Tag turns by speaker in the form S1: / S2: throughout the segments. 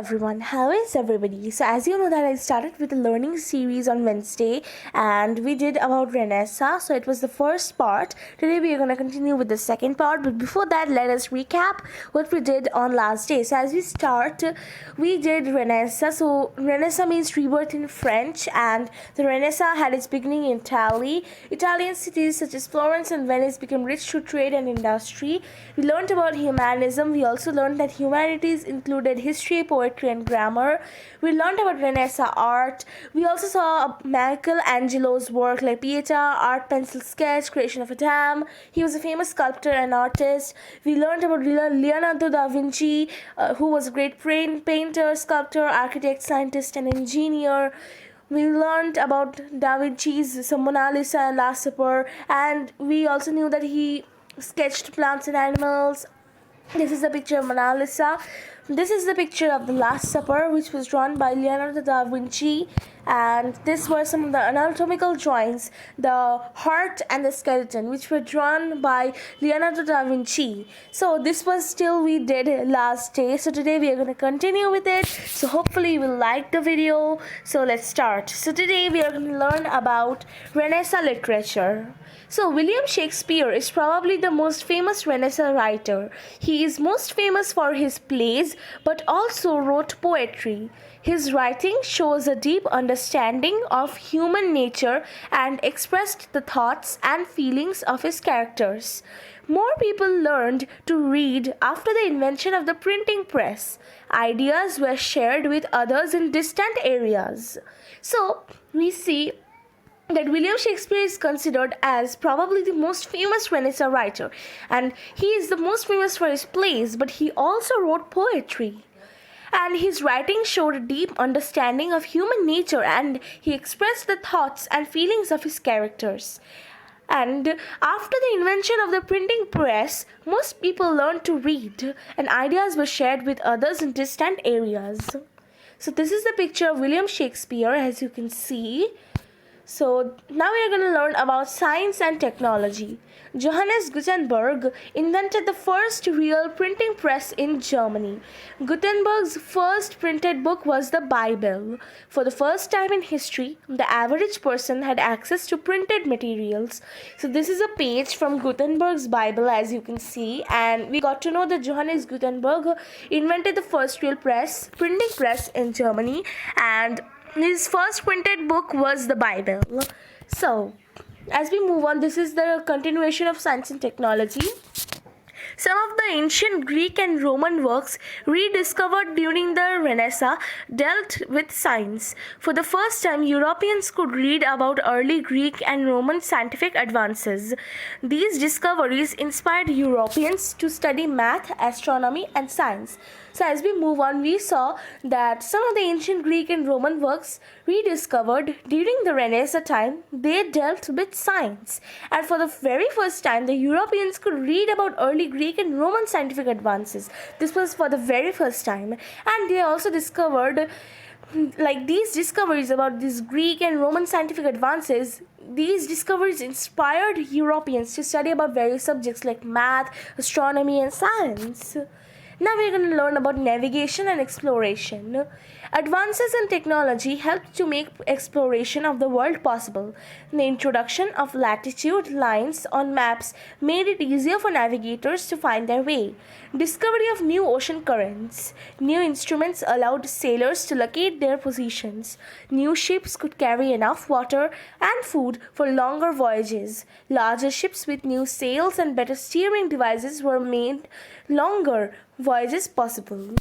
S1: everyone, how is everybody? So as you know that I started with the learning series on Wednesday and we did about Renaissance. So it was the first part. Today we are going to continue with the second part, but before that let us recap what we did on last day. So as we start, we did Renaissance. So Renaissance means rebirth in French, and the Renaissance had its beginning in Italy. Italian cities such as Florence and Venice became rich through trade and industry. We learned about humanism. We also learned that humanities included history, poetry, and grammar. We learned about Renaissance art. We also saw Michelangelo's work like Pieta, art pencil sketch, creation of a dam. He was a famous sculptor and artist. We learned about Leonardo da Vinci, who was a great painter, sculptor, architect, scientist, and engineer. We learned about Da Vinci's Mona Lisa and Last Supper, and we also knew that he sketched plants and animals. This is a picture of Mona Lisa. This is the picture of the Last Supper, which was drawn by Leonardo da Vinci, and these were some of the anatomical drawings, the heart and the skeleton, which were drawn by Leonardo da Vinci. So this was still we did last day. So today we are going to continue with it. So hopefully you will like the video. So let's start. So today we are going to learn about Renaissance literature. So William Shakespeare is probably the most famous Renaissance writer. He is most famous for his plays, but also wrote poetry. His writing shows a deep understanding of human nature and expressed the thoughts and feelings of his characters. More people learned to read after the invention of the printing press. Ideas were shared with others in distant areas. So we see that William Shakespeare is considered as probably the most famous Renaissance writer, and he is the most famous for his plays, but he also wrote poetry. And his writing showed a deep understanding of human nature, and he expressed the thoughts and feelings of his characters. And after the invention of the printing press, most people learned to read, and ideas were shared with others in distant areas. So this is the picture of William Shakespeare, as you can see. So now we are going to learn about science and technology. Johannes Gutenberg invented the first real printing press in Germany. Gutenberg's first printed book was the Bible. For the first time in history, the average person had access to printed materials. So this is a page from Gutenberg's Bible, as you can see, and we got to know that Johannes Gutenberg invented the first real printing press in Germany, and his first printed book was the Bible. So, as we move on, this is the continuation of science and technology. Some of the ancient Greek and Roman works rediscovered during the Renaissance dealt with science. For the first time, Europeans could read about early Greek and Roman scientific advances. These discoveries inspired Europeans to study math, astronomy, and science. So as we move on, we saw that some of the ancient Greek and Roman works rediscovered during the Renaissance time, they dealt with science. And for the very first time, the Europeans could read about early Greek and Roman scientific advances. This was for the very first time. And they also discovered, like, these discoveries about these Greek and Roman scientific advances, these discoveries inspired Europeans to study about various subjects like math, astronomy, and science. Now we are going to learn about navigation and exploration. Advances in technology helped to make exploration of the world possible. The introduction of latitude lines on maps made it easier for navigators to find their way. Discovery of new ocean currents. New instruments allowed sailors to locate their positions. New ships could carry enough water and food for longer voyages. Larger ships with new sails and better steering devices were made longer voyages possible.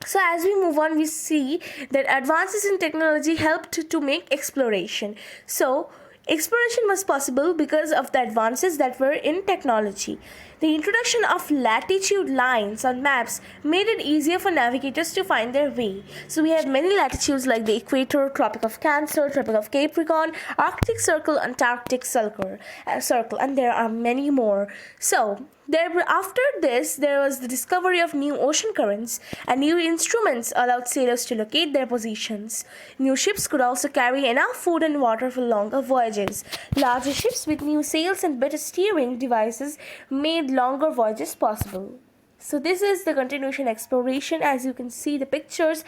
S1: So as we move on, we see that advances in technology helped to make exploration. So exploration was possible because of the advances that were in technology. The introduction of latitude lines on maps made it easier for navigators to find their way. So we have many latitudes like the equator, Tropic of Cancer, Tropic of Capricorn, Arctic Circle, Antarctic Circle, and there are many more. So after this, there was the discovery of new ocean currents, and new instruments allowed sailors to locate their positions. New ships could also carry enough food and water for longer voyages. Larger ships with new sails and better steering devices made longer voyages possible. So this is the continuation exploration. As you can see the pictures,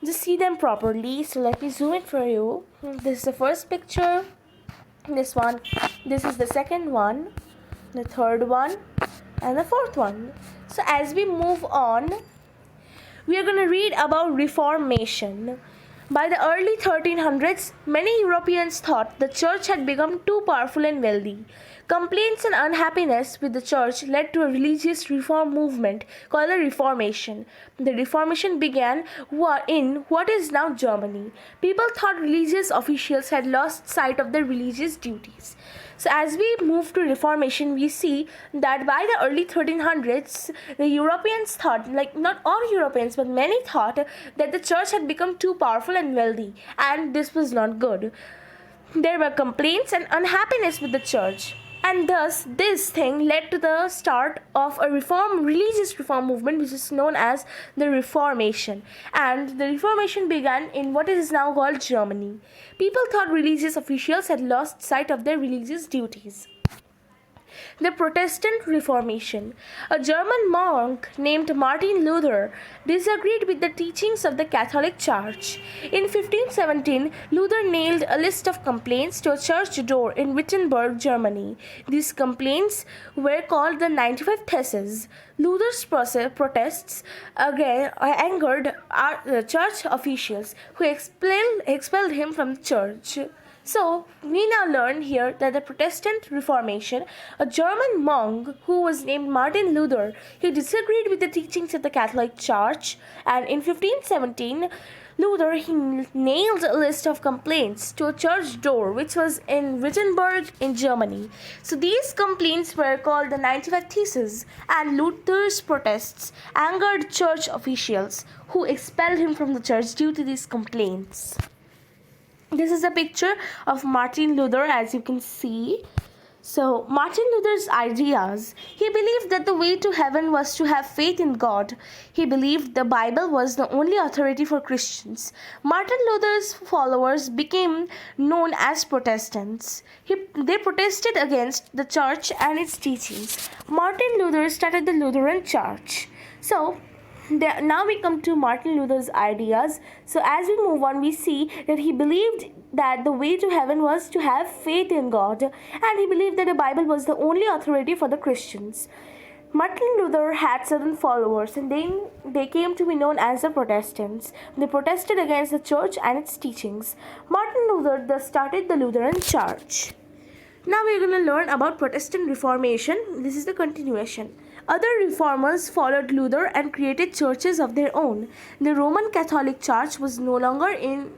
S1: just see them properly. So let me zoom in for you. This is the first picture, this one, this is the second one, the third one, and the fourth one. So as we move on, we are going to read about Reformation. By the early 1300s, many Europeans thought the church had become too powerful and wealthy. Complaints and unhappiness with the church led to a religious reform movement called the Reformation. The Reformation began in what is now Germany. People thought religious officials had lost sight of their religious duties. So as we move to Reformation, we see that by the early 1300s, the Europeans thought, like not all Europeans, but many thought that the church had become too powerful and wealthy, and this was not good. There were complaints and unhappiness with the church. And thus, this thing led to the start of a religious reform movement, which is known as the Reformation. And the Reformation began in what is now called Germany. People thought religious officials had lost sight of their religious duties. The Protestant Reformation. A German monk named Martin Luther disagreed with the teachings of the Catholic Church. In 1517, Luther nailed a list of complaints to a church door in Wittenberg, Germany. These complaints were called the 95 Theses. Luther's protests again angered church officials, who expelled him from the church. So, we now learn here that the Protestant Reformation, a German monk who was named Martin Luther, he disagreed with the teachings of the Catholic Church, and in 1517, Luther he nailed a list of complaints to a church door which was in Wittenberg in Germany. So these complaints were called the 95 Theses, and Luther's protests angered church officials, who expelled him from the church due to these complaints. This is a picture of Martin Luther, as you can see. So, Martin Luther's ideas. He believed that the way to heaven was to have faith in God. He believed the Bible was the only authority for Christians. Martin Luther's followers became known as Protestants. They protested against the church and its teachings. Martin Luther started the Lutheran Church. So, now we come to Martin Luther's ideas. So as we move on, we see that he believed that the way to heaven was to have faith in God, and he believed that the Bible was the only authority for the Christians. Martin Luther had certain followers, and they came to be known as the Protestants. They protested against the church and its teachings. Martin Luther thus started the Lutheran Church. Now we are going to learn about Protestant Reformation. This is the continuation. Other reformers followed Luther and created churches of their own. The Roman Catholic Church was no longer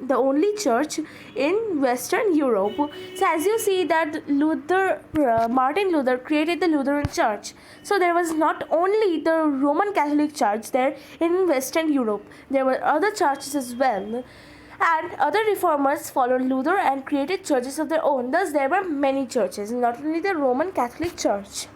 S1: the only church in Western Europe. So as you see that Martin Luther created the Lutheran Church. So there was not only the Roman Catholic Church there in Western Europe. There were other churches as well. And other reformers followed Luther and created churches of their own. Thus there were many churches, not only the Roman Catholic Church.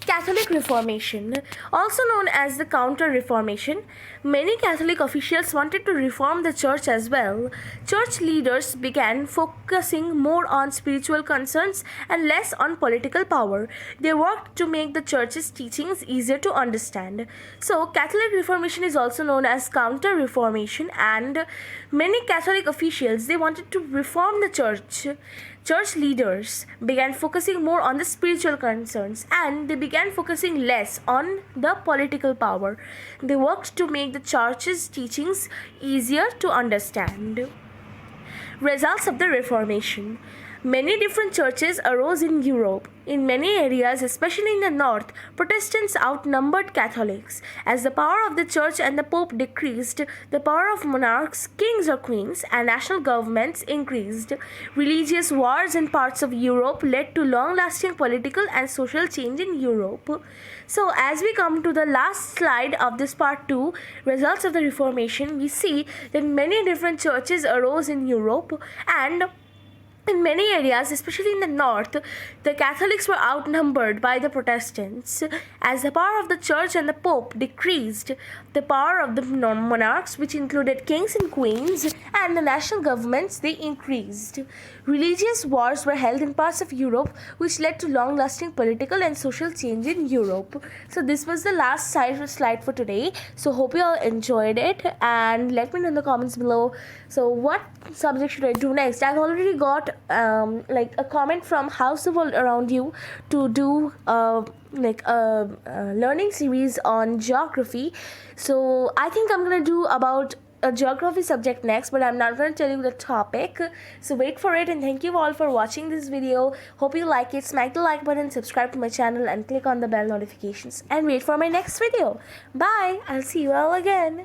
S1: Catholic Reformation, also known as the Counter-Reformation, many Catholic officials wanted to reform the church as well. Church leaders began focusing more on spiritual concerns and less on political power. They worked to make the church's teachings easier to understand. So, Catholic Reformation is also known as Counter-Reformation, and many Catholic officials, they wanted to reform the church. Church leaders began focusing more on the spiritual concerns, and they began focusing less on the political power. They worked to make the church's teachings easier to understand. Results of the Reformation. Many different churches arose in Europe. In many areas, especially in the north, Protestants outnumbered Catholics. As the power of the church and the Pope decreased, the power of monarchs, kings or queens, and national governments increased. Religious wars in parts of Europe led to long-lasting political and social change in Europe. So, as we come to the last slide of this part 2, results of the Reformation, we see that many different churches arose in Europe, and in many areas, especially in the north, the Catholics were outnumbered by the Protestants. As the power of the church and the Pope decreased, the power of the monarchs, which included kings and queens, and the national governments, they increased. Religious wars were held in parts of Europe, which led to long-lasting political and social change in Europe. So this was the last slide for today. So hope you all enjoyed it, and let me know in the comments below. So what subject should I do next? I've already got like a comment from House the World Around You to do like a learning series on geography. So I think I'm gonna do about a geography subject next, but I'm not going to tell you the topic, so wait for it. And thank you all for watching this video. Hope you like it. Smack the like button, subscribe to my channel, and click on the bell notifications, and wait for my next video. Bye. I'll see you all again.